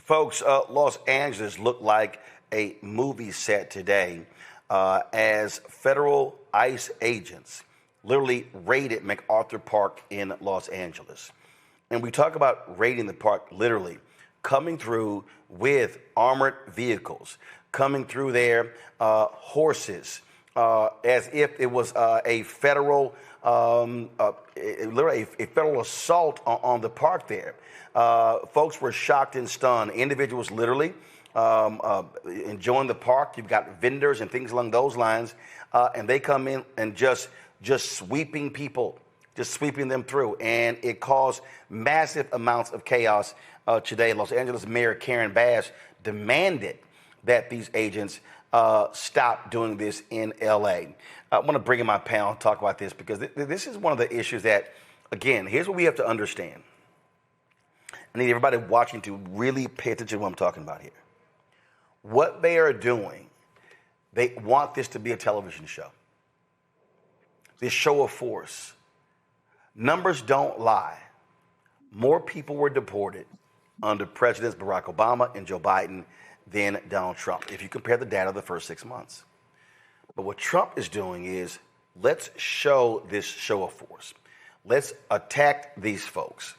Folks, Los Angeles looked like a movie set today as federal ICE agents literally raided MacArthur Park in Los Angeles. And we talk about raiding the park literally, coming through with armored vehicles, coming through there, horses, as if it was a federal, literally a federal assault on the park there. Folks were shocked and stunned. Individuals literally enjoying the park. You've got vendors and things along those lines, and they come in and just sweeping people, just sweeping them through, and it caused massive amounts of chaos today. Los Angeles Mayor Karen Bass demanded that these agents stop doing this in L.A. I want to bring in my panel and talk about this because this is one of the issues that, again, here's what we have to understand. I need everybody watching to really pay attention to what I'm talking about here. What they are doing, they want this to be a television show. This show of force. Numbers don't lie. More people were deported under Presidents Barack Obama and Joe Biden than Donald Trump, if you compare the data of the first 6 months. But what Trump is doing is, let's show this show of force. Let's attack these folks.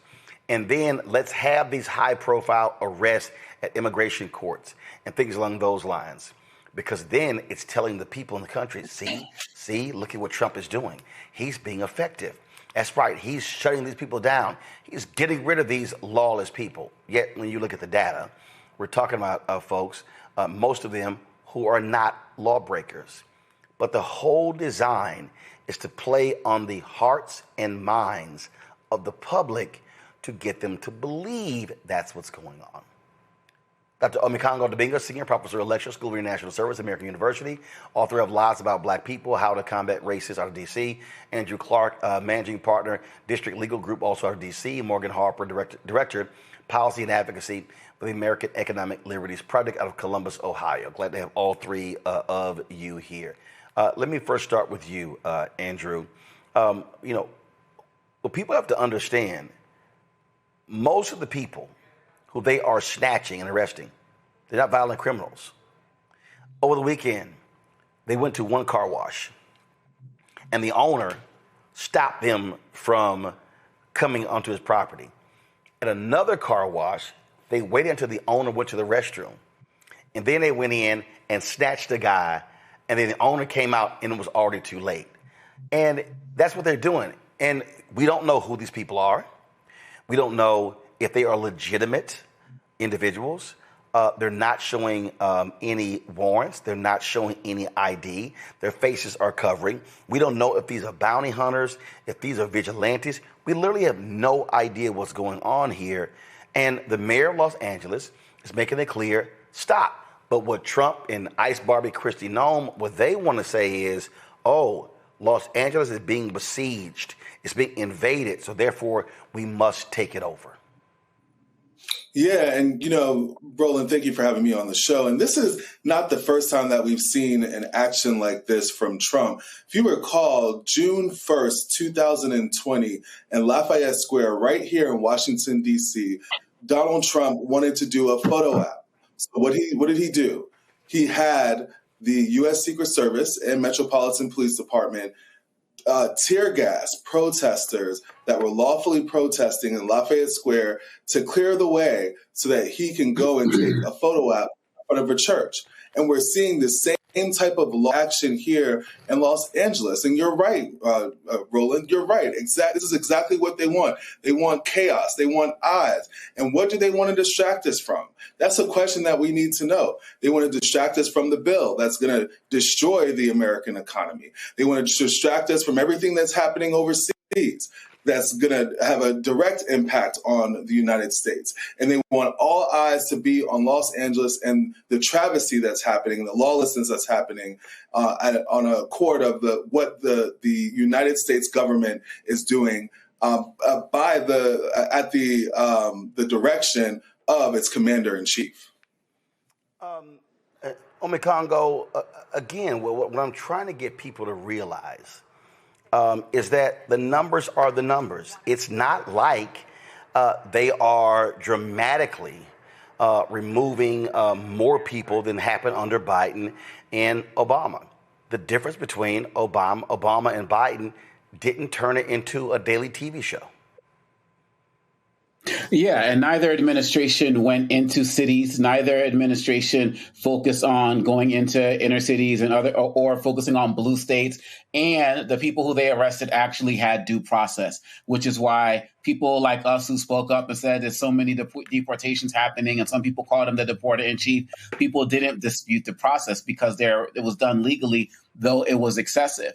And then let's have these high-profile arrests at immigration courts and things along those lines. Because then it's telling the people in the country, see, look at what Trump is doing. He's being effective. That's right. He's shutting these people down. He's getting rid of these lawless people. Yet when you look at the data, we're talking about folks, most of them who are not lawbreakers. But the whole design is to play on the hearts and minds of the public to get them to believe that's what's going on. Dr. Omekongo Dibinga, Senior Professor of Lecture, School of International Service, American University, author of Lies About Black People, How to Combat Racism out of D.C. Andrew Clark, Managing Partner, District Legal Group, also out of D.C. Morgan Harper, Director, Policy and Advocacy for the American Economic Liberties Project out of Columbus, Ohio. Glad to have all three of you here. Let me first start with you, Andrew. What people have to understand, most of the people who they are snatching and arresting, they're not violent criminals. Over the weekend, they went to one car wash, and the owner stopped them from coming onto his property. At another car wash, they waited until the owner went to the restroom, and then they went in and snatched the guy, and then the owner came out, and it was already too late. And that's what they're doing. And we don't know who these people are. We don't know if they are legitimate individuals. They're not showing any warrants. They're not showing any ID. Their faces are covering. We don't know if these are bounty hunters, if these are vigilantes. We literally have no idea what's going on here. And the mayor of Los Angeles is making it clear, stop. But what Trump and Ice Barbie Christie Nome, what they want to say is, oh, Los Angeles is being besieged. It's being invaded. So therefore, we must take it over. Yeah, and Roland, thank you for having me on the show. And this is not the first time that we've seen an action like this from Trump. If you recall, June 1st, 2020, in Lafayette Square, right here in Washington, D.C., Donald Trump wanted to do a photo op. So what did he do? He had the U.S. Secret Service and Metropolitan Police Department tear gas protesters that were lawfully protesting in Lafayette Square to clear the way so that he can go and take a photo op in front of a church. And we're seeing the same type of law action here in Los Angeles. And you're right, Roland, you're right. This is exactly what they want. They want chaos. They want eyes. And what do they want to distract us from? That's a question that we need to know. They want to distract us from the bill that's going to destroy the American economy. They want to distract us from everything that's happening overseas that's going to have a direct impact on the United States. And they want all eyes to be on Los Angeles and the travesty that's happening, the lawlessness that's happening on a court of what the United States government is doing at the direction of its commander-in-chief. Omekongo, again, what I'm trying to get people to realize is that the numbers are the numbers. It's not like they are dramatically removing more people than happened under Biden and Obama. The difference between Obama and Biden didn't turn it into a daily TV show. Yeah, and neither administration went into cities. Neither administration focused on going into inner cities and or focusing on blue states. And the people who they arrested actually had due process, which is why people like us who spoke up and said there's so many deportations happening, and some people called him the deporter in chief. People didn't dispute the process because it was done legally, though it was excessive.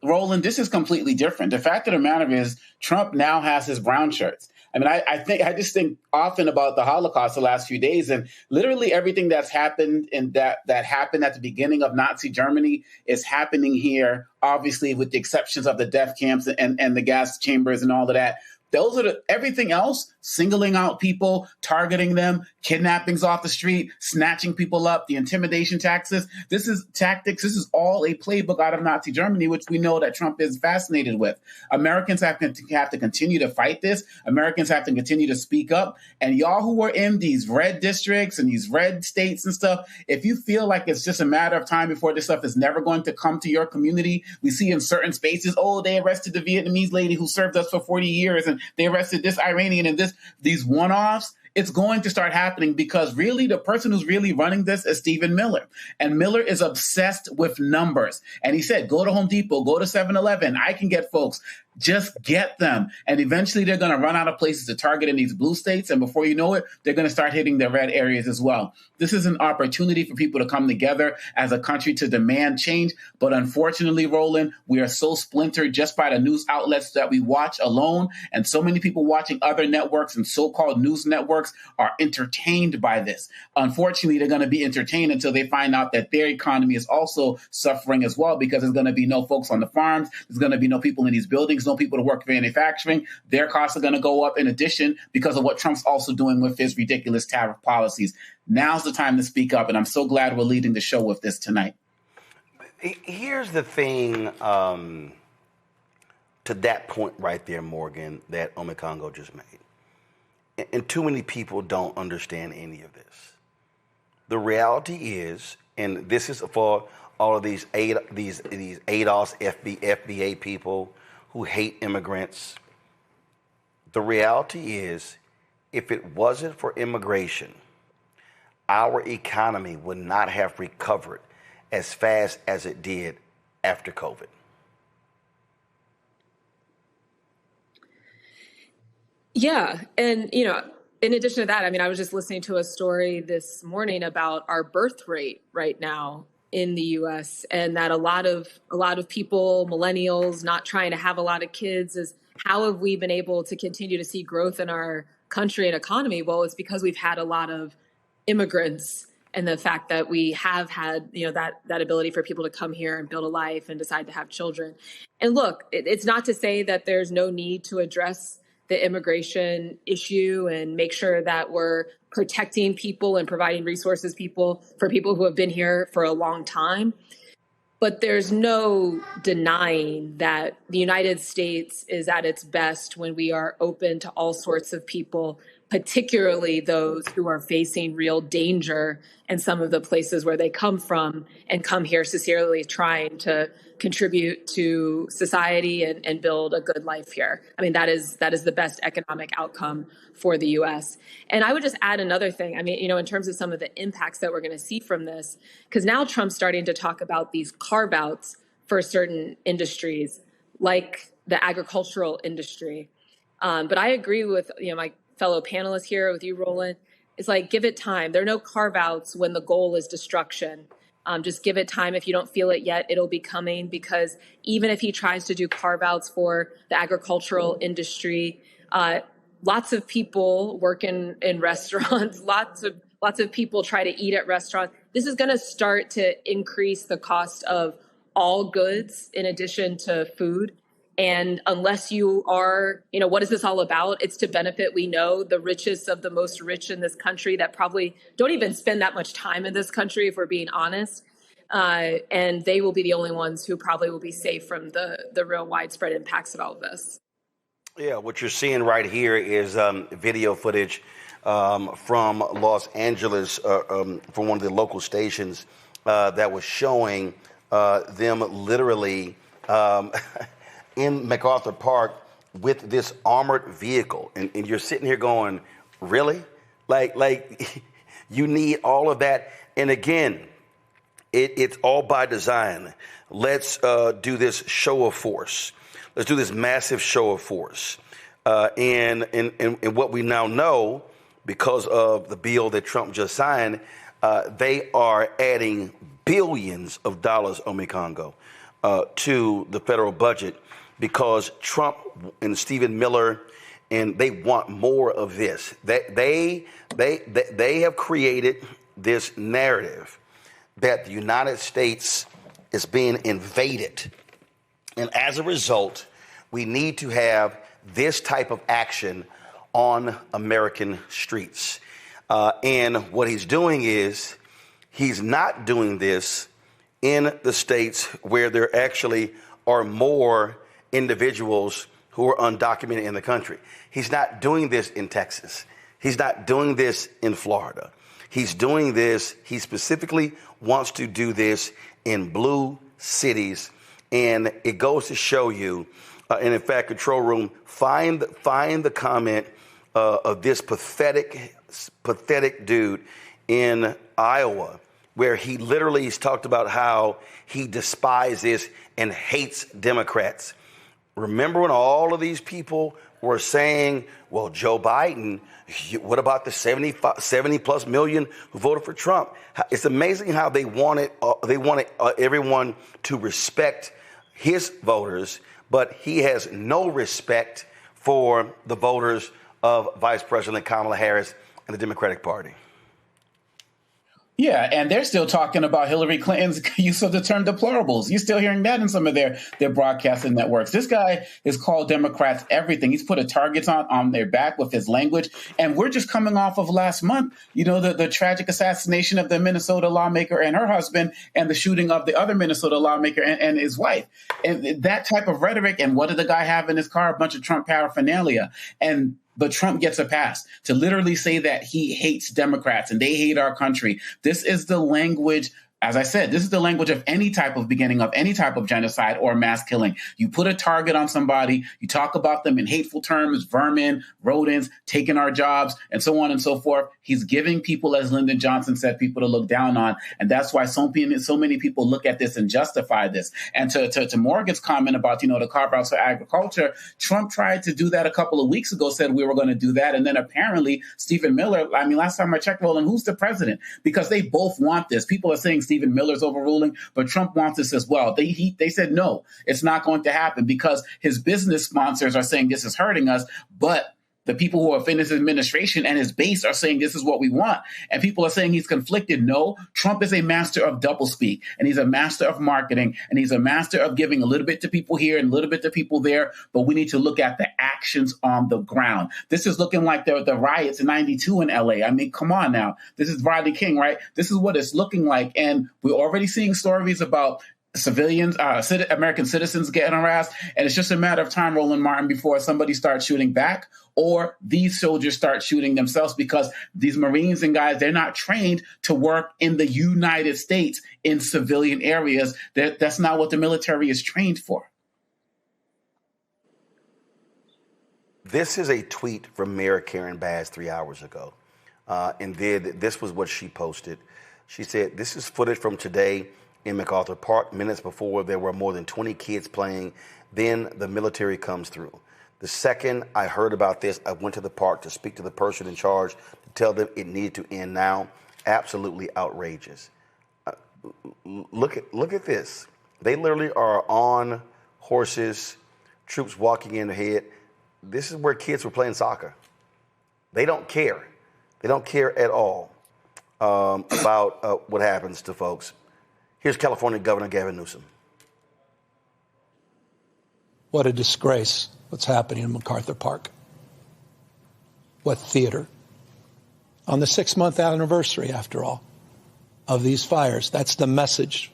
Roland, this is completely different. The fact of the matter is Trump now has his brown shirts. I mean, I just think often about the Holocaust the last few days, and literally everything that's happened and that happened at the beginning of Nazi Germany is happening here, obviously with the exceptions of the death camps and the gas chambers and all of that. Those are everything else, singling out people, targeting them, kidnappings off the street, snatching people up, the intimidation tactics. This is all a playbook out of Nazi Germany, which we know that Trump is fascinated with. Americans have to continue to fight this. Americans have to continue to speak up. And y'all who are in these red districts and these red states and stuff, if you feel like it's just a matter of time before this stuff is never going to come to your community, we see in certain spaces, they arrested the Vietnamese lady who served us for 40 years, and they arrested this Iranian and these one-offs. It's going to start happening because really the person who's really running this is Stephen Miller. And Miller is obsessed with numbers. And he said, go to Home Depot, go to 7-Eleven. I can get folks. Just get them. And eventually they're going to run out of places to target in these blue states. And before you know it, they're going to start hitting the red areas as well. This is an opportunity for people to come together as a country to demand change. But unfortunately, Roland, we are so splintered just by the news outlets that we watch alone. And so many people watching other networks and so-called news networks are entertained by this. Unfortunately, they're going to be entertained until they find out that their economy is also suffering as well, because there's going to be no folks on the farms. There's going to be no people in these buildings, no people to work for manufacturing. Their costs are going to go up in addition because of what Trump's also doing with his ridiculous tariff policies. Now's the time to speak up, and I'm so glad we're leading the show with this tonight. Here's the thing, to that point right there, Morgan, that Omekongo just made. And too many people don't understand any of this. The reality is, and this is for all of these ADOS, FBA people who hate immigrants. The reality is, if it wasn't for immigration, our economy would not have recovered as fast as it did after COVID. Yeah. And, in addition to that, I was just listening to a story this morning about our birth rate right now in the US, and that a lot of people, millennials, not trying to have a lot of kids, is how have we been able to continue to see growth in our country and economy? Well, it's because we've had a lot of immigrants, and the fact that we have had, that ability for people to come here and build a life and decide to have children. And look, it's not to say that there's no need to address the immigration issue and make sure that we're protecting people and providing resources for people who have been here for a long time. But there's no denying that the United States is at its best when we are open to all sorts of people, particularly those who are facing real danger in some of the places where they come from and come here sincerely trying to contribute to society and build a good life here. That is the best economic outcome for the U.S. And I would just add another thing. In terms of some of the impacts that we're going to see from this, because now Trump's starting to talk about these carve-outs for certain industries, like the agricultural industry. But I agree with my fellow panelists here, with you, Roland. It's like, give it time. There are no carve-outs when the goal is destruction. Just give it time. If you don't feel it yet, it'll be coming, because even if he tries to do carve-outs for the agricultural industry, lots of people work in restaurants, lots of people try to eat at restaurants. This is going to start to increase the cost of all goods in addition to food. And unless you are, what is this all about? It's to benefit, we know, the richest of the most rich in this country that probably don't even spend that much time in this country, if we're being honest. And they will be the only ones who probably will be safe from the real widespread impacts of all of this. Yeah, what you're seeing right here is video footage from Los Angeles, from one of the local stations, that was showing them literally in MacArthur Park with this armored vehicle. And you're sitting here going, really? Like you need all of that. And again, it's all by design. Let's do this show of force. Let's do this massive show of force. And what we now know, because of the bill that Trump just signed, they are adding billions of dollars, Omekongo, to the federal budget, because Trump and Stephen Miller, and they want more of this. They have created this narrative that the United States is being invaded. And as a result, we need to have this type of action on American streets. And what he's doing is he's not doing this in the states where there actually are more individuals who are undocumented in the country. He's not doing this in Texas. He's not doing this in Florida. He's doing this, he specifically wants to do this in blue cities. And it goes to show you, and in fact, control room, find the comment of this pathetic dude in Iowa, where he literally has talked about how he despises and hates Democrats. Remember when all of these people were saying, well, Joe Biden, what about the 70 plus million who voted for Trump? It's amazing how they wanted everyone to respect his voters, but he has no respect for the voters of Vice President Kamala Harris and the Democratic Party. Yeah, and they're still talking about Hillary Clinton's use of the term deplorables. You're still hearing that in some of their broadcasting networks. This guy has called Democrats everything. He's put a target on their back with his language. And we're just coming off of last month, the tragic assassination of the Minnesota lawmaker and her husband, and the shooting of the other Minnesota lawmaker and his wife. And that type of rhetoric. And what did the guy have in his car? A bunch of Trump paraphernalia. But Trump gets a pass to literally say that he hates Democrats and they hate our country. This is the language. As I said, this is the language of any type of beginning of any type of genocide or mass killing. You put a target on somebody, you talk about them in hateful terms, vermin, rodents, taking our jobs, and so on and so forth. He's giving people, as Lyndon Johnson said, people to look down on. And that's why so many people look at this and justify this. And to Morgan's comment about, the carve-outs for agriculture, Trump tried to do that a couple of weeks ago, said we were going to do that. And then apparently Stephen Miller, last time I checked, Roland, who's the president? Because they both want this. People are saying Stephen Miller's overruling, but Trump wants this as well. They said, no, it's not going to happen, because his business sponsors are saying this is hurting us, but the people who are in his administration and his base are saying this is what we want. And people are saying he's conflicted. No, Trump is a master of doublespeak, and he's a master of marketing, and he's a master of giving a little bit to people here and a little bit to people there. But we need to look at the actions on the ground. This is looking like the riots in '92 in LA. I mean, come on now. This is Rodney King, right? This is what it's looking like. And we're already seeing stories about civilians, American citizens getting harassed. And it's just a matter of time, Roland Martin, before somebody starts shooting back, or these soldiers start shooting themselves, because these Marines and guys, they're not trained to work in the United States in civilian areas. That's not what the military is trained for. This is a tweet from Mayor Karen Bass 3 hours ago. And this was what she posted. She said, this is footage from today in MacArthur Park, minutes before there were more than 20 kids playing. Then the military comes through. The second I heard about this, I went to the park to speak to the person in charge to tell them it needed to end now. Absolutely outrageous. Look at this. They literally are on horses, troops walking in ahead. This is where kids were playing soccer. They don't care. They don't care at all about what happens to folks. Here's California Governor Gavin Newsom. What a disgrace, what's happening in MacArthur Park. What theater. On the 6-month anniversary, after all, of these fires. That's the message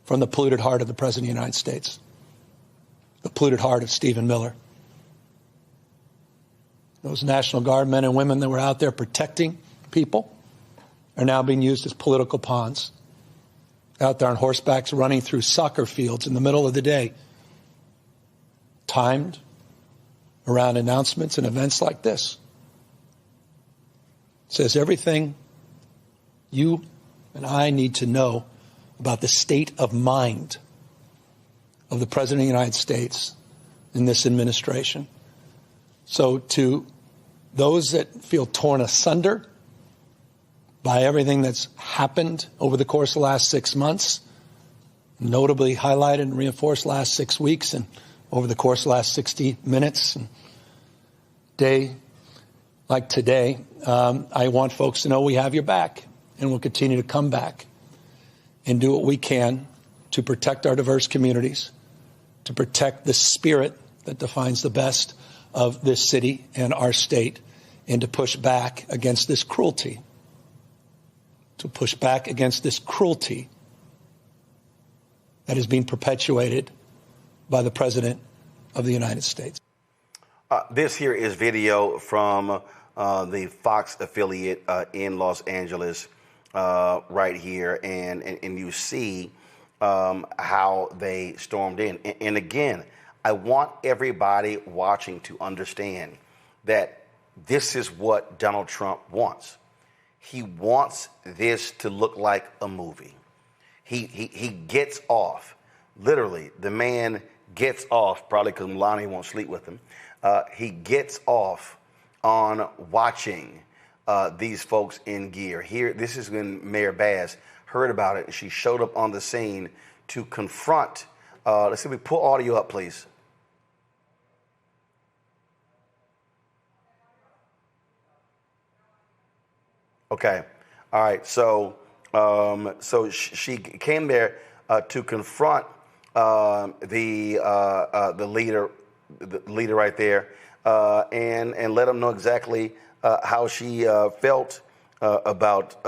from the polluted heart of the President of the United States. The polluted heart of Stephen Miller. those National Guard men and women that were out there protecting people are now being used as political pawns. Out there on horsebacks running through soccer fields in the middle of the day, timed around announcements and events like this. It says everything you and I need to know about the state of mind of the President of the United States in this administration. So to those that feel torn asunder by everything that's happened over the course of the last 6 months, notably highlighted and reinforced last 6 weeks and over the course of the last 60 minutes and day like today, I want folks to know we have your back and we'll continue to come back and do what we can to protect our diverse communities, to protect the spirit that defines the best of this city and our state, and to push back against this cruelty. To push back against this cruelty that is being perpetuated by the President of the United States. This here is video from the Fox affiliate in Los Angeles right here, and you see how they stormed in. And again, I want everybody watching to understand that this is what Donald Trump wants. He wants this to look like a movie. He gets off. Literally, the man gets off, probably because Melania won't sleep with him. He gets off on watching these folks in gear. Here, this is when Mayor Bass heard about it, and she showed up on the scene to confront. Let's see, we pull audio up, please. Okay. All right. So, she came there to confront the leader right there, and let him know exactly how she felt about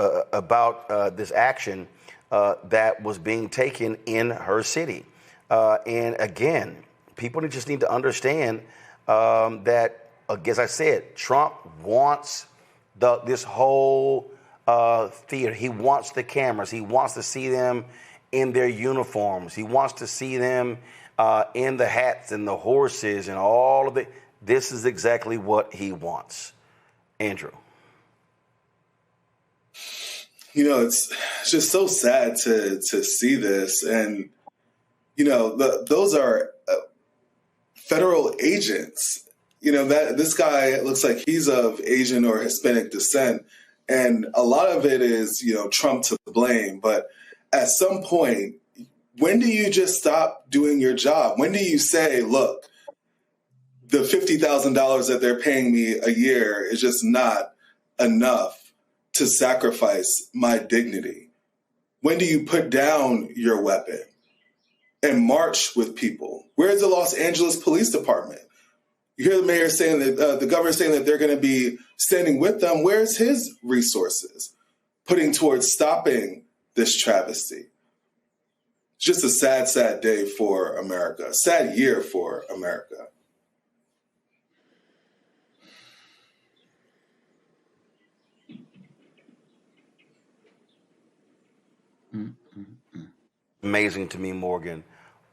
this action that was being taken in her city. And again, people just need to understand that, as I said, Trump wants this whole theater. He wants the cameras. He wants to see them in their uniforms. He wants to see them in the hats and the horses and all of it. This is exactly what he wants. Andrew. You know, it's just so sad to see this. And, you know, those are federal agents. You know, that this guy looks like he's of Asian or Hispanic descent. And a lot of it is, you know, Trump to blame. But at some point, when do you just stop doing your job? When do you say, look, the $50,000 that they're paying me a year is just not enough to sacrifice my dignity? When do you put down your weapon and march with people? Where's the Los Angeles Police Department? You hear the mayor saying that the governor saying that they're going to be standing with them. Where's his resources putting towards stopping this travesty? It's just a sad, sad day for America, a sad year for America. Amazing to me, Morgan,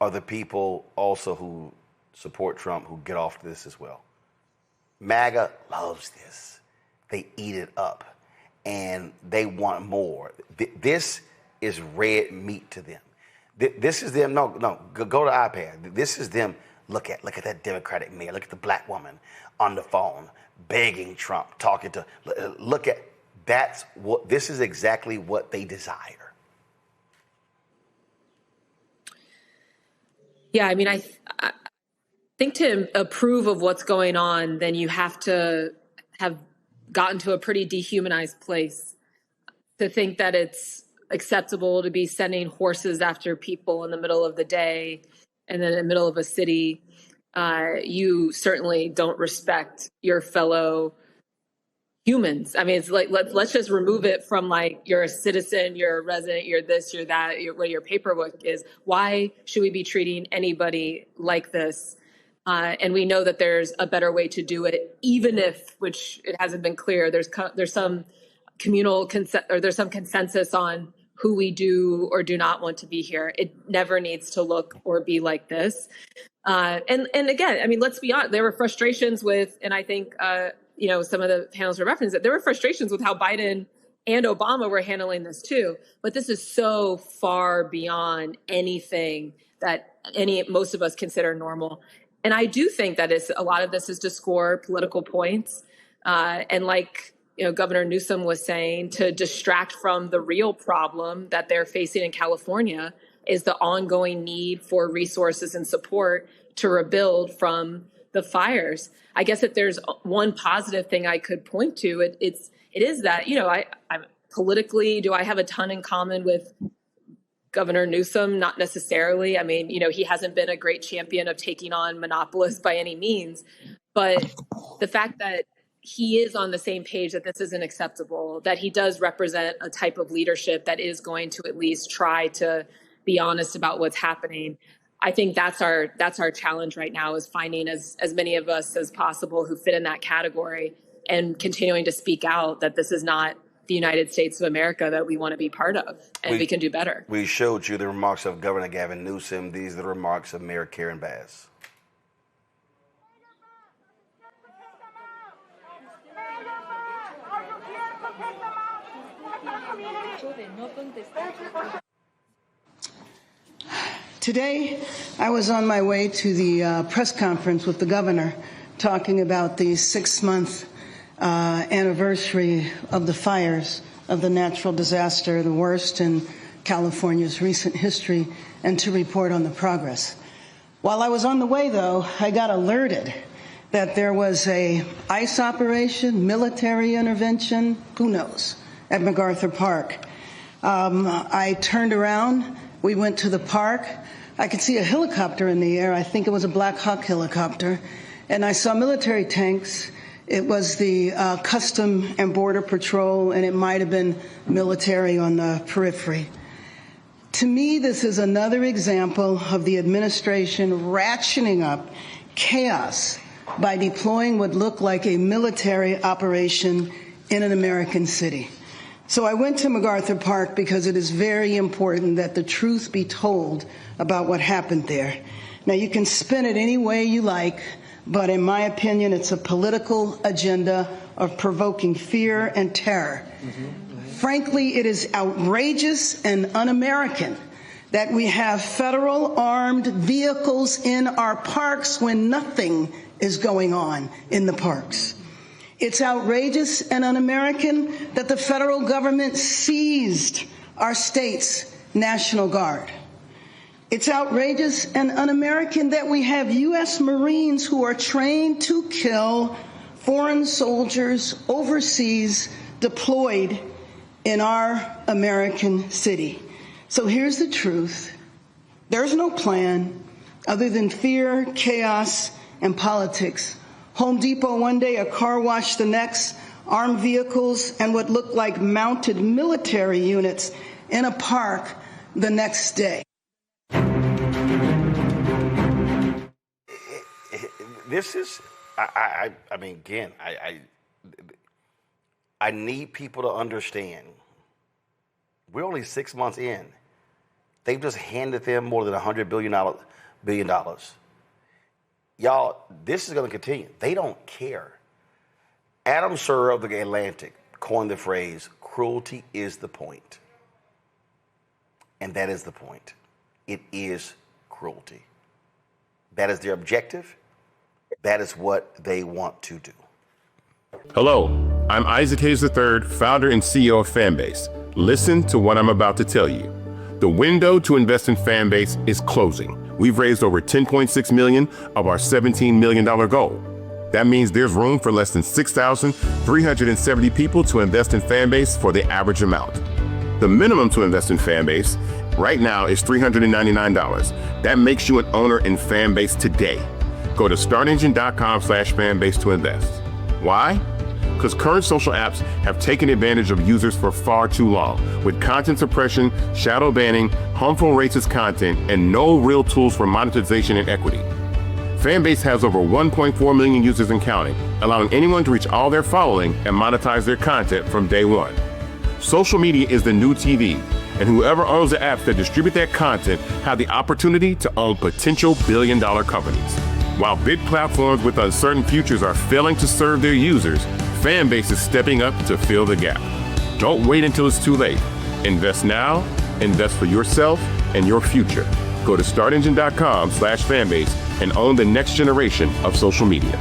are the people also who support Trump who get off this as well. MAGA loves this. They eat it up and they want more. This is red meat to them. This is them. No, go to iPad. This is them. Look at that Democratic mayor. Look at the black woman on the phone begging Trump, talking to. Look at that's what. This is exactly what they desire. Yeah, I mean, I think to approve of what's going on, then you have to have gotten to a pretty dehumanized place to think that it's acceptable to be sending horses after people in the middle of the day and then in the middle of a city. You certainly don't respect your fellow humans. I mean, it's like, let's just remove it from like, you're a citizen, you're a resident, you're this, you're that, what your paperwork is. Why should we be treating anybody like this? And we know that there's a better way to do it, even if, which it hasn't been clear, there's some communal consent, or there's some consensus on who we do or do not want to be here. It never needs to look or be like this. And again, I mean, let's be honest, there were frustrations with, and I think, some of the panels were referenced that there were frustrations with how Biden and Obama were handling this too. But this is so far beyond anything that most of us consider normal. And I do think that a lot of this is to score political points. And like, Governor Newsom was saying, to distract from the real problem that they're facing in California is the ongoing need for resources and support to rebuild from the fires. I guess if there's one positive thing I could point to, it is that, I'm politically, do I have a ton in common with Governor Newsom? Not necessarily. I mean, he hasn't been a great champion of taking on monopolists by any means, but the fact that he is on the same page that this isn't acceptable, that he does represent a type of leadership that is going to at least try to be honest about what's happening. I think that's our challenge right now, is finding as many of us as possible who fit in that category and continuing to speak out that this is not the United States of America that we want to be part of, and we can do better. We showed you the remarks of Governor Gavin Newsom. These are the remarks of Mayor Karen Bass. Today, I was on my way to the press conference with the governor talking about the 6-month anniversary of the fires of the natural disaster, the worst in California's recent history, and to report on the progress. While I was on the way, though, I got alerted that there was a ICE operation, military intervention, who knows, at MacArthur Park. I turned around. We went to the park. I could see a helicopter in the air. I think it was a Black Hawk helicopter. And I saw military tanks. It was the Custom and Border Patrol, and it might have been military on the periphery. To me, this is another example of the administration ratcheting up chaos by deploying what looked like a military operation in an American city. So I went to MacArthur Park because it is very important that the truth be told about what happened there. Now, you can spin it any way you like, but in my opinion, it's a political agenda of provoking fear and terror. Frankly, it is outrageous and un-American that we have federal armed vehicles in our parks when nothing is going on in the parks. It's outrageous and un-American that the federal government seized our state's National Guard. It's outrageous and un-American that we have U.S. Marines who are trained to kill foreign soldiers overseas deployed in our American city. So here's the truth. There's no plan other than fear, chaos, and politics. Home Depot one day, a car wash the next, armed vehicles and what looked like mounted military units in a park the next day. This is, I mean, again, I need people to understand. We're only 6 months in. They've just handed them more than $100 billion. Y'all, this is going to continue. They don't care. Adam Serwer of the Atlantic coined the phrase, cruelty is the point. And that is the point. It is cruelty. That is their objective. That is what they want to do. Hello, I'm Isaac Hayes III, founder and CEO of Fanbase. Listen to what I'm about to tell you. The window to invest in Fanbase is closing. We've raised over $10.6 million of our $17 million goal. That means there's room for less than 6,370 people to invest in Fanbase for the average amount. The minimum to invest in Fanbase right now is $399. That makes you an owner in Fanbase today. Go to startengine.com/fanbase to invest. Why? Because current social apps have taken advantage of users for far too long, with content suppression, shadow banning, harmful racist content, and no real tools for monetization and equity. Fanbase has over 1.4 million users and counting, allowing anyone to reach all their following and monetize their content from day one. Social media is the new TV, and whoever owns the apps that distribute that content have the opportunity to own potential billion-dollar companies. While big platforms with uncertain futures are failing to serve their users, Fanbase is stepping up to fill the gap. Don't wait until it's too late. Invest now, invest for yourself and your future. Go to startengine.com/fanbase and own the next generation of social media.